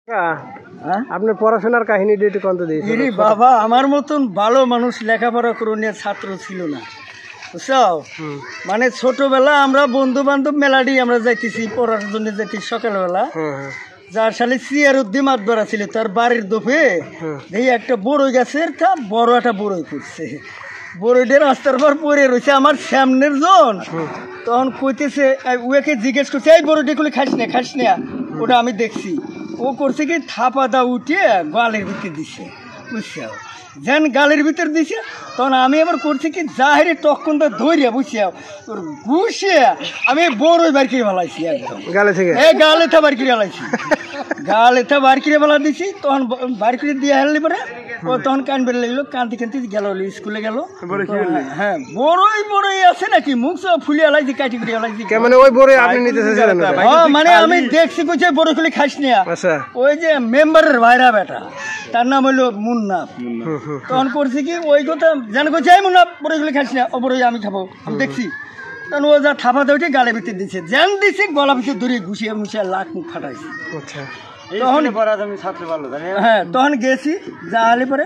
আপনার পড়াশোনার কাহিনীটা একটু কত দিয়েছেন? বাবা আমার মতন ভালো মানুষ লেখাপড়া করণীয় ছাত্র ছিল না, বুঝছো? মানে ছোটবেলা আমরা বন্ধু বান্ধব মেলাডি আমরা যাইতেছি পড়ার জন্য যাইতেছি সকালবেলা। যার সালে সিয়ার উদ্দিমাত বেড়া ছিল তার বাড়ির দোপে এই একটা বড়ই গাছের তা বড় একটা বড়ই করছে, বড়ইটা রাস্তার পর পড়ে রয়েছে আমার সামনের জন। তখন কইতেছে ওকে জিজ্ঞেস করছে এই বড়ইটা গুলো খাস না, ওটা আমি দেখছি। ও করছে কি থাপা দা উঠে গালের ভিতরে দিছে, বুঝছো? যেন গালের ভিতর দিছে তখন আমি আবার করছি কি জাহেরে টকনটা ধরিয়া, বুঝছো, তোর ঘুষে আমি বড়ই বার করে ফেলাইছি একদম গালে থেকে। গালেথা বার করে ফেলাইছি, গালেথা বার করে ফেলা দিছি। তখন বার করে দিয়ে হারলি পরে ও তখন কান বের লাগলো, কানতে কানতে গেল স্কুলে গেল। হ্যাঁ বড়ই আছে নাকি মুখ সব ফুলে আলাইছি, কাটি করে আলাইছি। মানে ওই বড়ই আপনি নিতে চাইছিলেন? মানে আমি দেখছি কইছে বড়ই খুলে খাস না। ওই যে মেম্বারের ভাইরা বেটা তার নাম হইলো মুন্না। তখন করছি কি ওই কথা জান কইছে এই মুন্না বড়ই খুলে খাস না, ও বড়ই আমি খাবো, আমি দেখছি। তখন ও যা থাপা দিয়ে গালে ভিতরে দিচ্ছে, যেন দিচ্ছে গলা ভিতরে ধরে ঘুষিয়ে মুছিয়ে লাখ মুখ ফাটাইছি। তখন গেছি যাহলে পরে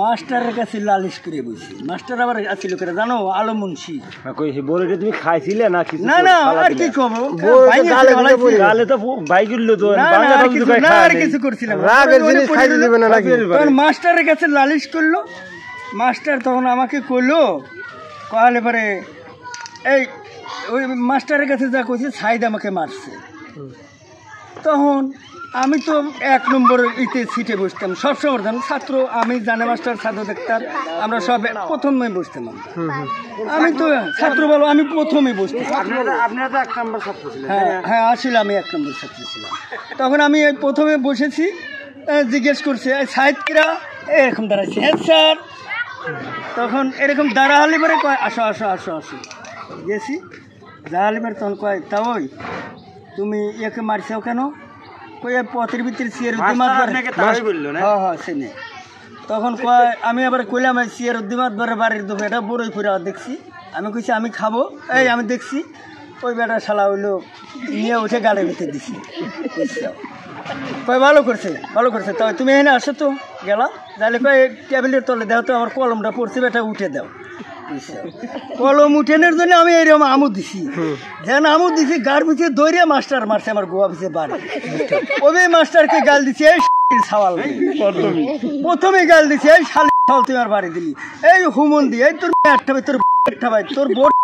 মাস্টারের কাছে লালিশ করে বসি। মাস্টার আবার আসছিল করে জানো আলো মুন্সি। তুমি খাইছিলে না? না না আর কি কবো, কিছু করছিলাম। তখন মাস্টারের কাছে লালিশ করলো। মাস্টার তখন আমাকে কইলো, কলে পরে এই ওই মাস্টারের কাছে যা কইছে সাইদ আমাকে মারছে। তখন আমি তো 1 নম্বর ইতে সিটে বসতাম সবসময়, ছাত্র আমি জানে মাস্টার ছাত্র দেখতাম আমরা সব প্রথমে বসতাম। আমি তো ছাত্র বলো আমি প্রথমে বসতাম। হ্যাঁ আসলে আমি 1 নম্বর ছাত্র ছিলাম। তখন আমি প্রথমে বসেছি, জিজ্ঞেস করছে সাহিত্যরা এরকম দাঁড়াচ্ছি, হ্যাঁ স্যার। তখন এরকম দাঁড়াহালি পরে কয় আসো আসো আসো আসো। গেছি দাঁড়ালি পরে তখন কয় তা ওই তুমি একে মারছাও কেন? পথের ভিতরে সিয়ার উদ্দিমাত সেনে। তখন কয় আমি আবার কইলাম সিয়ার উদ্দিমাত বাড়ির দোপে এটা বড়ই ফুরা দেখছি। আমি কইছি আমি খাবো, এই আমি দেখছি। ওই বেটা শালা হইলো নিয়ে উঠে গালের ভিতরে দিছি। কয় ভালো করছে তবে তুমি এখানে আসো তো। গেলাম তাহলে কয় টেবিলের তলে দাও তো, আমার কলমটা পড়ছে বেটা উঠে দাও। কলম উঠেনের জন্য আমি এরকম আমুদ দিছি, যেন আমুদ দিছি গার পিছিয়ে দৌড়িয়ে মাস্টার মারছে আমার গোয়া পিছিয়ে বাড়ি। ওই মাস্টারকে গাল দিছি এই ছাওয়াল, প্রথমে গাল দিছি এই শাল তুই আমার বাড়ি দিলি, এই হুমন্দি এই তোর ভাই তোর বোর্ড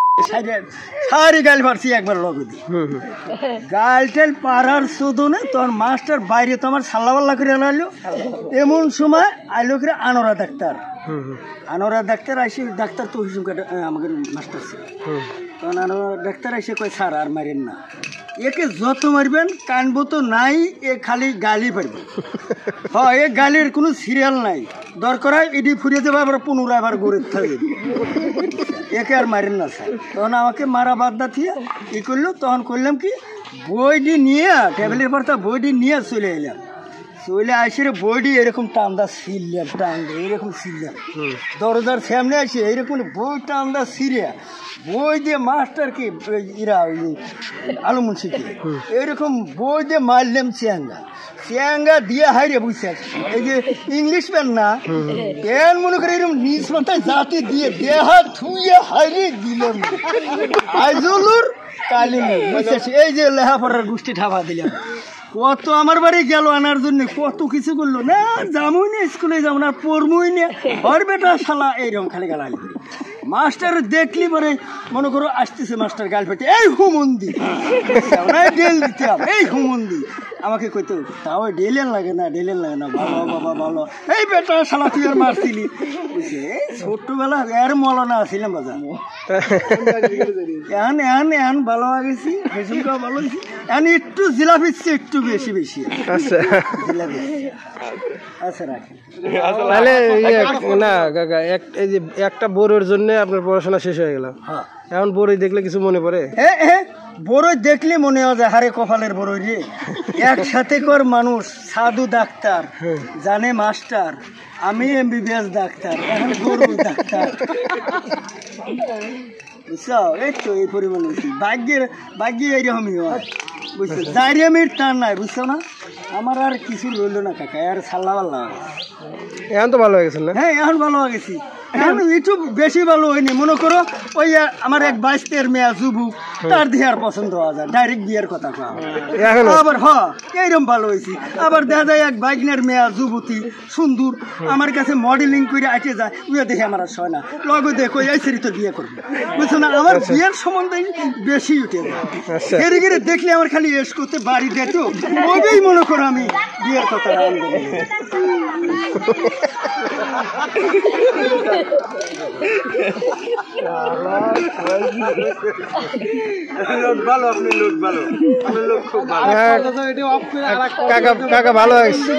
সারি গাল পারছি একবার লগে দি গাল টেল পাড়ার শুধু না। তোর মাস্টার বাইরে তো আমার সাল্লাবাল্লা করে আনাইলো। এমন সময় আইলো করে আনোরা ডাক্তার আইসি, ডাক্তার তো হিসুম কাটা আমাদের মাস্টার ছিল। তখন আনোরা ডাক্তার আইসে কয় স্যার আর মারেন না, একে যত মারবেন কানবো তো নাই, এ খালি গালি পারবে। হ্যাঁ এ গালির কোনো সিরিয়াল নাই, দরকার হয় এটি ফুরিয়ে দেবে আবার পুনরায় আবার গড়ে থাকবে, একে আর মারেন না স্যার। তখন আমাকে মারা বাদ দিয়ে ই করলো। তখন করলাম কি বইটি নিয়ে টেবিলের পর তা বইটি নিয়ে চলে এলাম। চলে আসে বইটি এরকম টান্দা ছিললাম, এরকম ছিললাম দরজার সামনে আসে এইরকম বই টান্দা ছিঁড়ে বই দিয়ে মাস্টারকে ইরা আলু মুন্সিকে এরকম বই দিয়ে মারলাম চিয়াঙ্গা দিয়ে হাইরে বুঝছে। এই যে ইংলিশ প্যান না প্যান মনে করে এরকম নিজ মাথায় জাতি দিয়ে দেহা থুইয়ে হাইরে দিলাম আইজুলুর কালিমু, বুঝছে? এই যে লেখাপড়ার গোষ্ঠী ঠাপা দিলাম। কত আমার বাড়ি গেল আনার জন্য, কত কিছু করলো না, যাবই না স্কুলে যাবো না, পড়বই না, ওর বেটা শালা এইরকম খালি গালালি। মাস্টার দেখলি পরে মনে করো আসতেছে মাস্টার গাল পেটে এই হুমন্দি ডেল দিতে এই হুমন্দি আমাকে কইতো তাও ডেলেন লাগে না ভালো বাবা ভালো, এই বেটা শালা তুই আর মারছিলি। বুঝছে ছোট্টবেলা এর মলনা আসছিলাম বাজার এখন ভালো আগেছি হেসুমকা ভালো হয়েছি। এখন একটু জিলাপিচ্ছে একটু বেশি জিলাপি। আচ্ছা রাখি তাহলে না কাকা এই যে একটা বড়োর জন্য আপনার পড়াশোনা শেষ হয়ে গেল। এখন বড়ই দেখলে কিছু মনে পড়ে? বড়ই দেখলে মনে হয় যে হারে কপালের বড়ই রে, একসাথে কর মানুষ সাধু ডাক্তার জানে মাস্টার, আমি MBBS ডাক্তার, এখন গরু ডাক্তার। বুঝছো এই তো এই পরিমাণ ভাগ্যে এইরকমই হয়। বুঝছো জাইরিয়ামির টান নাই বুঝছো না আমার আর কিছু রইলো না কাকা আর সাল্লা পাল্লা এখন তো ভালো হয়ে গেছেন না? হ্যাঁ এখন ভালো হয়ে গেছি এখন একটু বেশি ভালো হয়নি মনে করো ওই আমার এক 22-23 মেয়া যুবক তার দিয়ে আর পছন্দ হওয়া যায় ডাইরেক্ট বিয়ের কথা কওয়া এখনো আবার এইরকম ভালো হয়েছি আবার দেখা যায় এক বাইকনের মেয়া যুবতী সুন্দর আমার কাছে মডেলিং করে আঁকে যায় উয়ে দেখে আমার আর সয় না লগে দেখো এই সেরি তো বিয়ে করবে বুঝছো না আমার বিয়ের সম্বন্ধে বেশি উঠে যায় আচ্ছা ঘেরে ঘেরে দেখলে আমার খালি এস করতে বাড়ি যেত ওইটাই মনে করো আমি বিয়ের কথা লোক ভালো আপনি লোক ভালো আপনার লোক খুব ভালো কাকা কাকা ভালো হয়ে গেছে